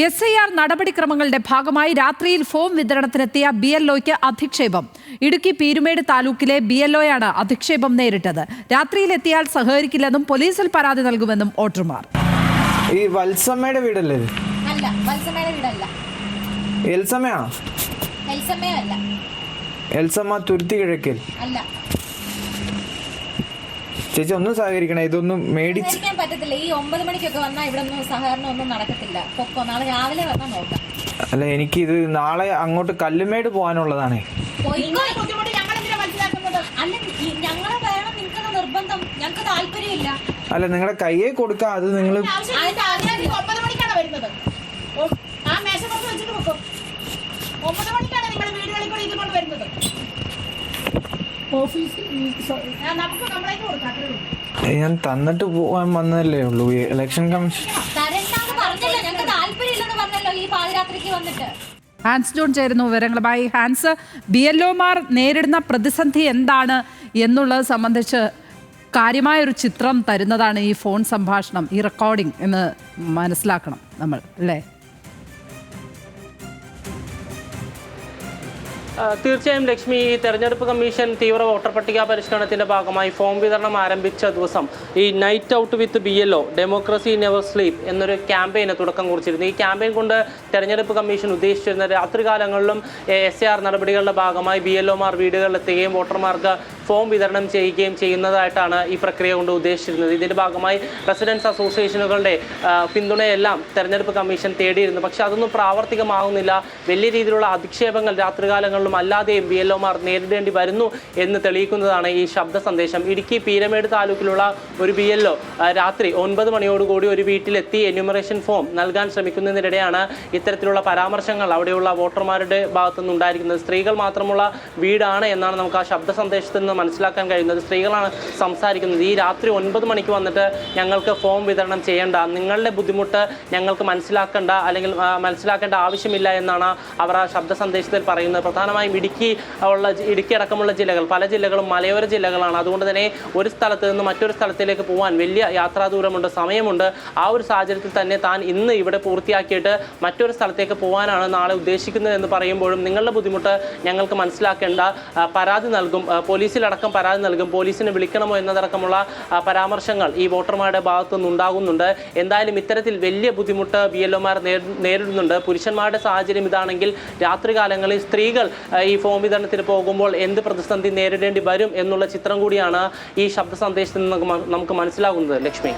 SIR നടപടിക്രമങ്ങളുടെ ഭാഗമായി രാത്രിയിൽ ഫോം വിതരണത്തിനെത്തിയ BLOയ്ക്ക് അധിക്ഷേപം. ഇടുക്കി പീരുമേട് താലൂക്കിലെ BLOയാണ് അധിക്ഷേപം നേരിട്ടത്. രാത്രിയിലെത്തിയാൽ സഹകരിക്കില്ലെന്നും പോലീസിൽ പരാതി നൽകുമെന്നും വോട്ടർമാർ. ഈ വത്സമ്മയുടെ വീടല്ലേ? അല്ല, വത്സമ്മയുടെ വീടല്ല. എൽസമ്മയാണോ? എൽസമ്മയല്ല. എൽസമ്മ തുരുത്തി കിഴക്കൽ അല്ല. ചേച്ചി ഒന്നും സഹകരിക്കണേ, ഇതൊന്നും മേടിക്കാൻ പറ്റത്തില്ല. ഈ 9 മണിക്കൊക്കെ വന്നാൽ ഇവിടെ ഒന്നും സഹകരണം ഒന്നും നടക്കത്തില്ല. പൊക്കോ, നാളെ രാവിലെ വന്നാൽ നോക്കാം. അല്ല, എനിക്ക് ഇത് നാളെ അങ്ങോട്ട് കല്ലുമേട് പോകാനുള്ളതാണേ. നിർബന്ധം, ഞങ്ങൾക്ക് താല്പര്യമില്ല. അല്ല, നിങ്ങളുടെ കയ്യെ കൊടുക്കാം. അത് നിങ്ങൾ 9 മണിക്കാണ് വരുന്നത്. ആ മേശപ്പുറത്ത് വെച്ചിട്ട് പൊക്കോ. 9 മണിക്കാണ് നിങ്ങൾ വീടുകളിൽ കൂടി ഇതുകൊണ്ട് വരുന്നത്. ഞാൻ തന്നിട്ട് പോകാൻ വന്നതല്ലേ ഉള്ളൂ. ഇലക്ഷൻ കമ്മീഷൻ ഹാൻസ് ജോൺ ചേരുന്നു വിവരങ്ങളുമായി. ഹാൻസ്, BLOമാർ നേരിടുന്ന പ്രതിസന്ധി എന്താണ് എന്നുള്ളത് സംബന്ധിച്ച് കാര്യമായൊരു ചിത്രം തരുന്നതാണ് ഈ ഫോൺ സംഭാഷണം, ഈ റെക്കോർഡിംഗ് എന്ന് മനസ്സിലാക്കണം നമ്മൾ, അല്ലേ? തീർച്ചയായും ലക്ഷ്മി, ഈ തെരഞ്ഞെടുപ്പ് കമ്മീഷൻ തീവ്ര വോട്ടർ പട്ടിക പരിഷ്കരണത്തിന്റെ ഭാഗമായി ഫോം വിതരണം ആരംഭിച്ച ദിവസം ഈ night out with BLO democracy never sleep എന്നൊരു ക്യാമ്പയിന് തുടക്കം കുറിച്ചിരുന്നു. ഈ ക്യാമ്പയിൻ കൊണ്ട് തെരഞ്ഞെടുപ്പ് കമ്മീഷൻ ഉദ്ദേശിച്ചിരുന്ന രാത്രികാലങ്ങളിലും SIR നടപടികളുടെ ഭാഗമായി BLOമാർ വീടുകളിലെത്തുകയും വോട്ടർമാർക്ക് ഫോം വിതരണം ചെയ്യുകയും ചെയ്യുന്നതായിട്ടാണ് ഈ പ്രക്രിയ കൊണ്ട് ഉദ്ദേശിച്ചിരുന്നത്. ഇതിന്റെ ഭാഗമായി റെസിഡൻസ് അസോസിയേഷനുകളുടെ പിന്തുണയെല്ലാം തെരഞ്ഞെടുപ്പ് കമ്മീഷൻ തേടിയിരുന്നു. പക്ഷെ അതൊന്നും പ്രാവർത്തികമാകുന്നില്ല. വലിയ രീതിയിലുള്ള അധിക്ഷേപങ്ങൾ രാത്രികാലങ്ങളിലും അല്ലാതെയും BLOമാർ നേരിടേണ്ടി വരുന്നു എന്ന് തെളിയിക്കുന്നതാണ് ഈ ശബ്ദ സന്ദേശം. ഇടുക്കി പീരുമേട് താലൂക്കിലുള്ള ഒരു BLO രാത്രി 9 മണിയോടുകൂടി ഒരു വീട്ടിലെത്തി എന്യൂമറേഷൻ ഫോം നൽകാൻ ശ്രമിക്കുന്നതിനിടെയാണ് ഇത്തരത്തിലുള്ള പരാമർശങ്ങൾ അവിടെയുള്ള വോട്ടർമാരുടെ ഭാഗത്തുനിന്ന് ഉണ്ടായിരിക്കുന്നത്. സ്ത്രീകൾ മാത്രമുള്ള വീടാണ് എന്നാണ് നമുക്ക് ആ ശബ്ദ സന്ദേശത്തിൽ നിന്ന് മനസ്സിലാക്കാൻ കഴിയുന്നത്. സ്ത്രീകളാണ് സംസാരിക്കുന്നത്. ഈ രാത്രി 9 മണിക്ക് വന്നിട്ട് ഞങ്ങൾക്ക് ഫോം വിതരണം ചെയ്യേണ്ട, നിങ്ങളുടെ ബുദ്ധിമുട്ട് ഞങ്ങൾക്ക് മനസ്സിലാക്കേണ്ട അല്ലെങ്കിൽ മനസ്സിലാക്കേണ്ട ആവശ്യമില്ല എന്നാണ് അവർ ആ ശബ്ദ സന്ദേശത്തിൽ പറയുന്നത്. പ്രധാനമായും ഇടുക്കി അടക്കമുള്ള ജില്ലകൾ, പല ജില്ലകളും മലയോര ജില്ലകളാണ്. അതുകൊണ്ട് തന്നെ ഒരു സ്ഥലത്ത് നിന്ന് മറ്റൊരു സ്ഥലത്തിലേക്ക് പോകാൻ വലിയ യാത്രാ ദൂരമുണ്ട്, സമയമുണ്ട്. ആ ഒരു സാഹചര്യത്തിൽ തന്നെ താൻ ഇന്ന് ഇവിടെ പൂർത്തിയാക്കിയിട്ട് മറ്റൊരു സ്ഥലത്തേക്ക് പോകാനാണ് നാളെ ഉദ്ദേശിക്കുന്നത് എന്ന് പറയുമ്പോഴും നിങ്ങളുടെ ബുദ്ധിമുട്ട് ഞങ്ങൾക്ക് മനസ്സിലാക്കേണ്ട, പരാതി നൽകും, പോലീസിലടക്കം പരാതി നൽകും, പോലീസിനെ വിളിക്കണമോ എന്നതടക്കമുള്ള പരാമർശങ്ങൾ ഈ വോട്ടർമാരുടെ ഭാഗത്തുനിന്ന് ഉണ്ടാകുന്നുണ്ട്. എന്തായാലും ഇത്തരത്തിൽ വലിയ ബുദ്ധിമുട്ട് BLOമാർ നേരിടുന്നുണ്ട്. പുരുഷന്മാരുടെ സാഹചര്യം ഇതാണെങ്കിൽ രാത്രികാലങ്ങളിൽ സ്ത്രീകൾ ഈ ഫോം വിതരണത്തിന് പോകുമ്പോൾ എന്ത് പ്രതിസന്ധി നേരിടേണ്ടി വരും എന്നുള്ള ചിത്രം കൂടിയാണ് ഈ ശബ്ദ സന്ദേശത്തിൽ നിന്ന് നമുക്ക് മനസ്സിലാകുന്നത്. ലക്ഷ്മി.